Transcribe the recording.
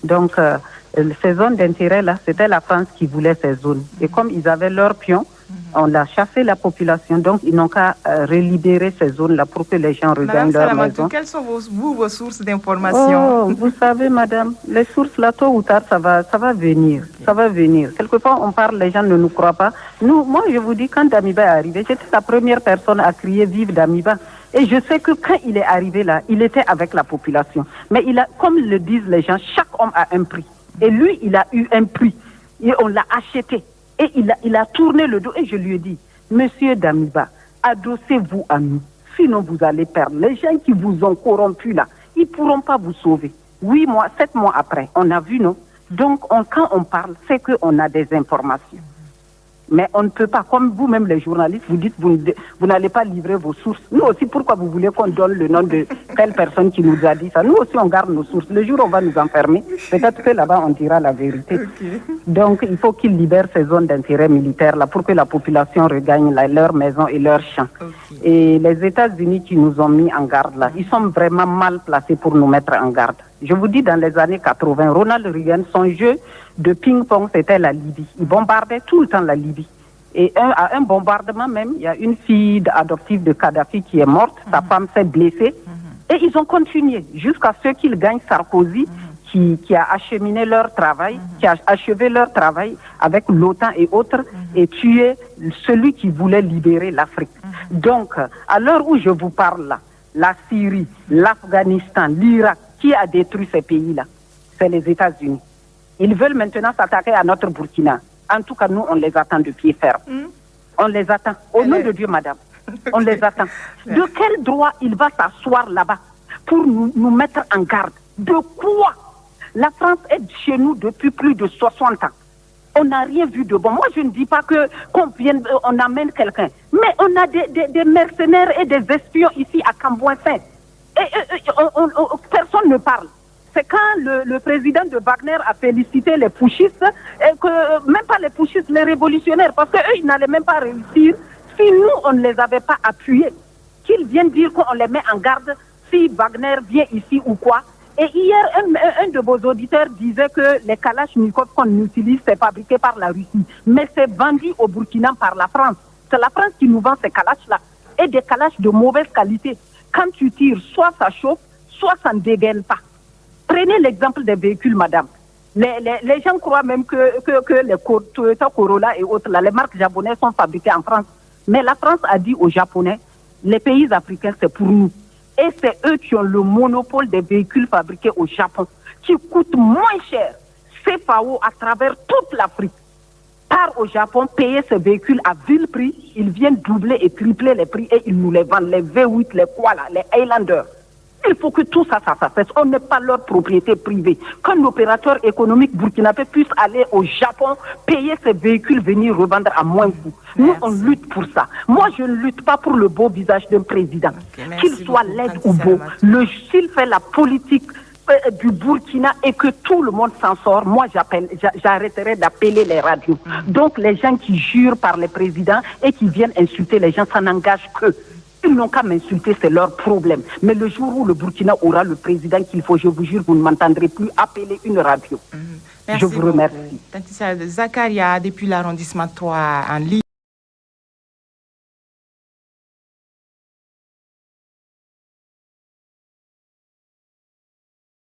Donc, ces zones d'intérêt-là, c'était la France qui voulait ces zones. Et comme ils avaient leur pion, on a chassé la population. Donc, ils n'ont qu'à relibérer ces zones-là pour que les gens regagnent leur maison. Quelles sont vos sources d'information? Oh, vous savez, madame, les sources, là, tôt ou tard, ça va venir. Okay. Ça va venir. Quelquefois, on parle, les gens ne nous croient pas. Moi, je vous dis, quand Damiba est arrivé, j'étais la première personne à crier « Vive Damiba ». Et je sais que quand il est arrivé là, il était avec la population. Mais comme le disent les gens, chaque homme a un prix. Et lui, il a eu un prix. Et on l'a acheté. Et il a tourné le dos. Et je lui ai dit, Monsieur Damiba, adossez-vous à nous. Sinon, vous allez perdre. Les gens qui vous ont corrompu là, ils ne pourront pas vous sauver. 7 mois après, on a vu, non? Donc, quand on parle, c'est qu'on a des informations. Mais on ne peut pas, comme vous-même les journalistes, vous dites vous n'allez pas livrer vos sources. Nous aussi, pourquoi vous voulez qu'on donne le nom de telle personne qui nous a dit ça? Nous aussi, on garde nos sources. Le jour où on va nous enfermer, peut-être que là-bas, on dira la vérité. Okay. Donc, il faut qu'ils libèrent ces zones d'intérêt militaire là pour que la population regagne leur maison et leurs champs. Okay. Et les États-Unis qui nous ont mis en garde là, ils sont vraiment mal placés pour nous mettre en garde. Je vous dis, dans les années 80, Ronald Reagan, son jeu de ping-pong, c'était la Libye. Il bombardait tout le temps la Libye. Et à un bombardement même, il y a une fille adoptive de Kadhafi qui est morte, sa femme s'est blessée. Et ils ont continué jusqu'à ce qu'ils gagnent Sarkozy, qui a acheminé leur travail, qui a achevé leur travail avec l'OTAN et autres, et tué celui qui voulait libérer l'Afrique. Donc, à l'heure où je vous parle là, la Syrie, l'Afghanistan, l'Irak, qui a détruit ces pays-là? C'est les États-Unis. Ils veulent maintenant s'attaquer à notre Burkina. En tout cas, nous, on les attend de pied ferme. On les attend. Au nom de Dieu, madame, on les attend. De quel droit il va s'asseoir là-bas pour nous mettre en garde? De quoi? La France est chez nous depuis plus de 60 ans. On n'a rien vu de bon. Moi, je ne dis pas qu'on amène quelqu'un. Mais on a des mercenaires et des espions ici à Cambouin-Saint. Personne ne parle. C'est quand le président de Wagner a félicité les putschistes, et que même pas les putschistes, les révolutionnaires, parce qu'eux, ils n'allaient même pas réussir si nous, on ne les avait pas appuyés. Qu'ils viennent dire qu'on les met en garde si Wagner vient ici ou quoi. Et hier, un de vos auditeurs disait que les Kalachnikov qu'on utilise, c'est fabriqué par la Russie. Mais c'est vendu au Burkina par la France. C'est la France qui nous vend ces Kalachs-là. Et des Kalachs de mauvaise qualité. Quand tu tires, soit ça chauffe, soit ça ne dégaine pas. Prenez l'exemple des véhicules, madame. Les gens croient même que les Toyota Corolla et autres, là, les marques japonaises sont fabriquées en France. Mais la France a dit aux Japonais, les pays africains, c'est pour nous. Et c'est eux qui ont le monopole des véhicules fabriqués au Japon, qui coûtent moins cher. CFAO à travers toute l'Afrique part au Japon payer ces véhicules à vil prix. Ils viennent doubler et tripler les prix et ils nous les vendent, les V8, les Koala, les Highlander. Il faut que tout ça cesse. On n'est pas leur propriété privée. Qu'un opérateur économique burkinabé puisse aller au Japon, payer ses véhicules, venir revendre à moins coût. Nous, on lutte pour ça. Moi, je ne lutte pas pour le beau visage d'un président. Okay, qu'il soit laid ou beau. S'il fait la politique du Burkina et que tout le monde s'en sort, moi, j'arrêterai d'appeler les radios. Donc, les gens qui jurent par les présidents et qui viennent insulter les gens, ça n'engage qu'eux. Ils n'ont qu'à m'insulter, c'est leur problème. Mais le jour où le Burkina aura le président qu'il faut, je vous jure, vous ne m'entendrez plus appeler une radio. Merci. Je vous remercie. Tanti Zakaria, depuis l'arrondissement 3 en ligne.